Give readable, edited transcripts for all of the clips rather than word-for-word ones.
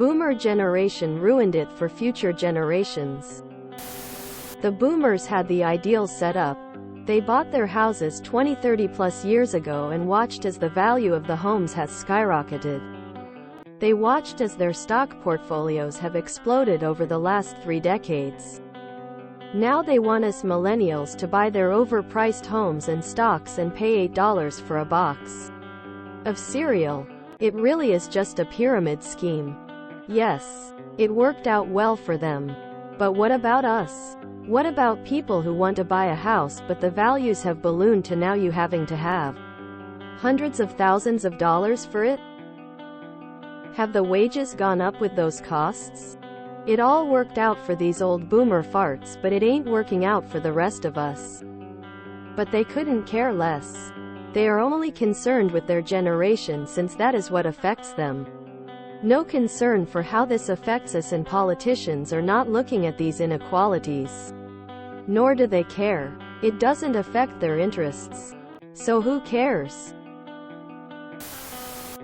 Boomer generation ruined it for future generations. The boomers had the ideal set up. They bought their houses 20-30 plus years ago and watched as the value of the homes has skyrocketed. They watched as their stock portfolios have exploded over the last 3 decades. Now they want us millennials to buy their overpriced homes and stocks and pay $8 for a box of cereal. It really is just a pyramid scheme. Yes, it worked out well for them. But what about us? What about people who want to buy a house but the values have ballooned to now you having to have hundreds of thousands of dollars for it? Have the wages gone up with those costs? It all worked out for these old boomer farts, but it ain't working out for the rest of us. But they couldn't care less. They are only concerned with their generation since that is what affects them. No concern for how this affects us, and politicians are not looking at these inequalities. Nor do they care. It doesn't affect their interests. So who cares?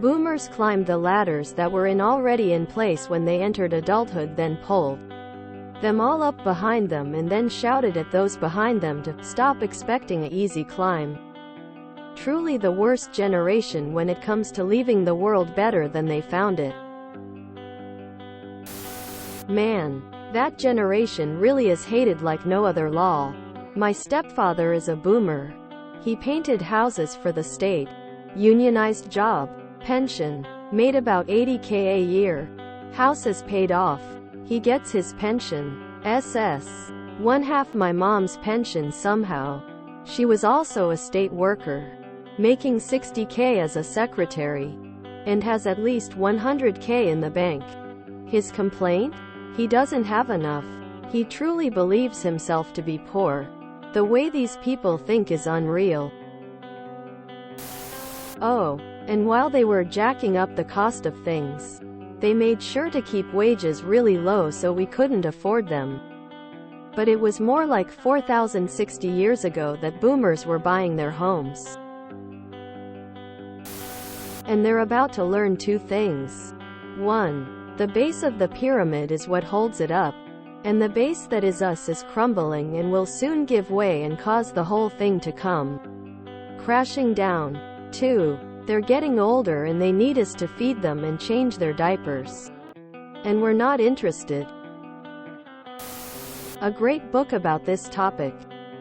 Boomers climbed the ladders that were already in place when they entered adulthood, then pulled them all up behind them and then shouted at those behind them to stop expecting an easy climb. Truly the worst generation when it comes to leaving the world better than they found it. Man, that generation really is hated like no other law. My stepfather is a boomer. He painted houses for the state. Unionized job. Pension. Made about $80K a year. House is paid off. He gets his pension. SS. One half my mom's pension somehow. She was also a state worker. Making $60K as a secretary. And has at least $100K in the bank. His complaint? He doesn't have enough. He truly believes himself to be poor. The way these people think is unreal. Oh, and while they were jacking up the cost of things, they made sure to keep wages really low so we couldn't afford them. But it was more like 4,060 years ago that boomers were buying their homes. And they're about to learn 2 things. 1. The base of the pyramid is what holds it up, and the base that is us is crumbling and will soon give way and cause the whole thing to come crashing down. 2. They're getting older and they need us to feed them and change their diapers. And we're not interested. A great book about this topic.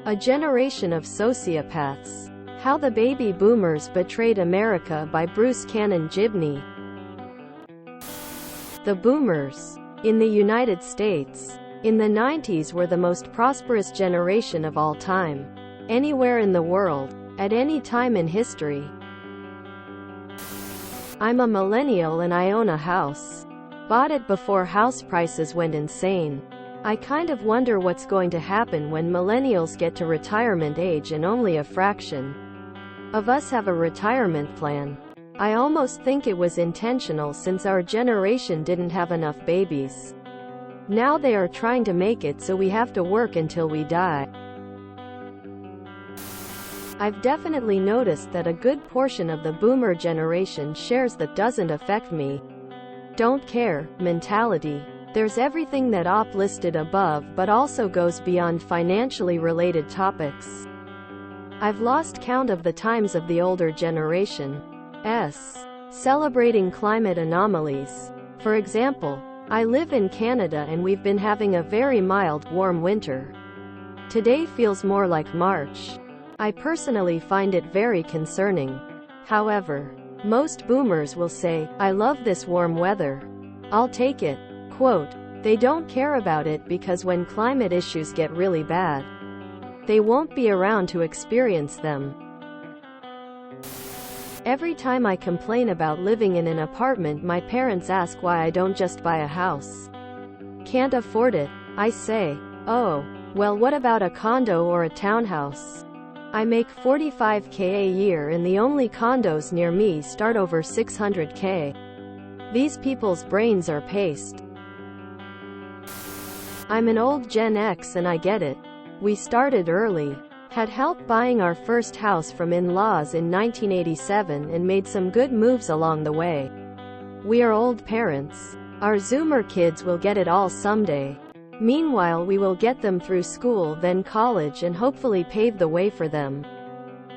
A Generation of Sociopaths. How the Baby Boomers Betrayed America by Bruce Cannon Gibney. The boomers, in the United States, in the 90s were the most prosperous generation of all time. Anywhere in the world, at any time in history. I'm a millennial and I own a house. Bought it before house prices went insane. I kind of wonder what's going to happen when millennials get to retirement age and only a fraction of us have a retirement plan. I almost think it was intentional since our generation didn't have enough babies. Now they are trying to make it so we have to work until we die. I've definitely noticed that a good portion of the boomer generation shares that doesn't affect me, don't care mentality. There's everything that Op listed above but also goes beyond financially related topics. I've lost count of the times of the older generation celebrating climate anomalies. For example, I live in Canada and we've been having a very mild, warm winter. Today feels more like March. I personally find it very concerning. However, most boomers will say, I love this warm weather. I'll take it. Quote, they don't care about it because when climate issues get really bad, they won't be around to experience them. Every time I complain about living in an apartment, my parents ask why I don't just buy a house. Can't afford it. I say, oh, well, what about a condo or a townhouse? I make $45K a year and the only condos near me start over $600K. These people's brains are paste. I'm an old Gen X and I get it. We started early. Had help buying our first house from in-laws in 1987 and made some good moves along the way. We are old parents. Our Zoomer kids will get it all someday. Meanwhile, we will get them through school, then college, and hopefully pave the way for them.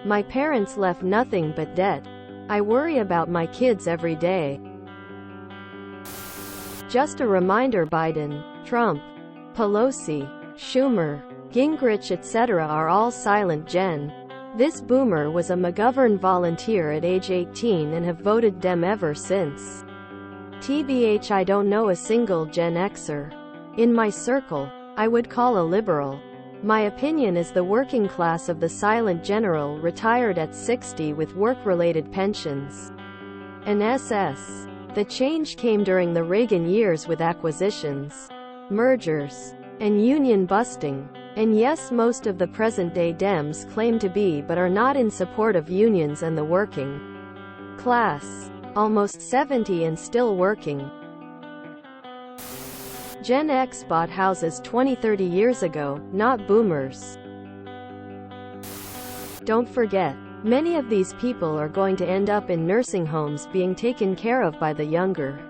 My parents left nothing but debt. I worry about my kids every day. Just a reminder: Biden, Trump, Pelosi, Schumer, Gingrich etc. are all silent Gen. This boomer was a McGovern volunteer at age 18 and have voted Dem ever since. TBH, I don't know a single Gen Xer. In my circle, I would call a liberal. My opinion is the working class of the silent general retired at 60 with work-related pensions. An SS. The change came during the Reagan years with acquisitions, mergers, and union busting. And yes, most of the present-day Dems claim to be but are not in support of unions and the working class. Almost 70 and still working. Gen X bought houses 20-30 years ago, not boomers. Don't forget, many of these people are going to end up in nursing homes being taken care of by the younger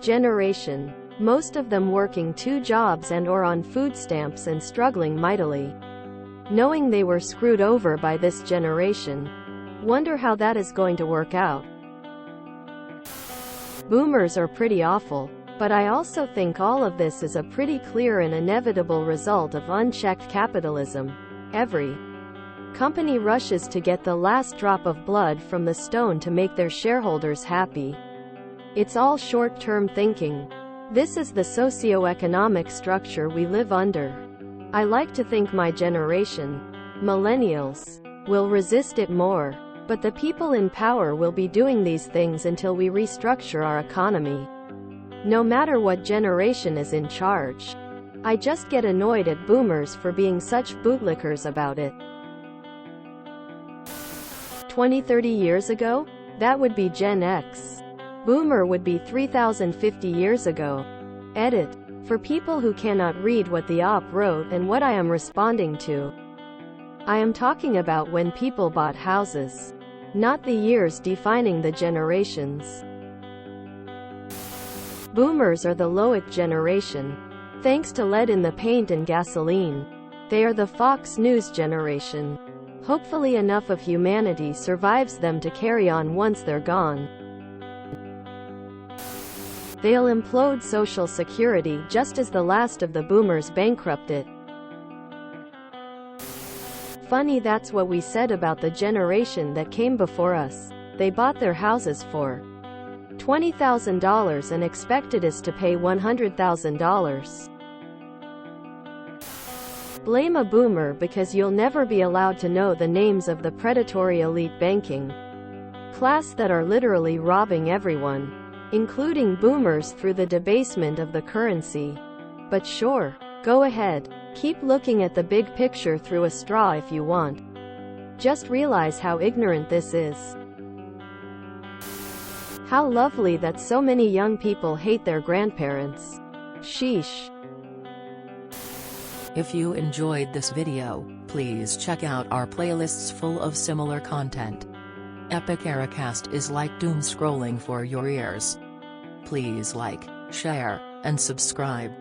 generation. Most of them working 2 jobs and/or on food stamps and struggling mightily. Knowing they were screwed over by this generation. Wonder how that is going to work out. Boomers are pretty awful. But I also think all of this is a pretty clear and inevitable result of unchecked capitalism. Every company rushes to get the last drop of blood from the stone to make their shareholders happy. It's all short-term thinking. This is the socio-economic structure we live under. I like to think my generation, millennials, will resist it more. But the people in power will be doing these things until we restructure our economy. No matter what generation is in charge. I just get annoyed at boomers for being such bootlickers about it. 20-30 years ago? That would be Gen X. Boomer would be 3050 years ago. Edit. For people who cannot read what the op wrote and what I am responding to. I am talking about when people bought houses. Not the years defining the generations. Boomers are the Loic generation. Thanks to lead in the paint and gasoline. They are the Fox News generation. Hopefully enough of humanity survives them to carry on once they're gone. They'll implode Social Security just as the last of the boomers bankrupted. Funny, that's what we said about the generation that came before us. They bought their houses for $20,000 and expected us to pay $100,000. Blame a boomer because you'll never be allowed to know the names of the predatory elite banking class that are literally robbing everyone, including boomers, through the debasement of the currency. But sure, go ahead. Keep looking at the big picture through a straw if you want. Just realize how ignorant this is. How lovely that so many young people hate their grandparents. Sheesh. If you enjoyed this video, please check out our playlists full of similar content. Epic Eracast is like doom scrolling for your ears. Please like, share, and subscribe.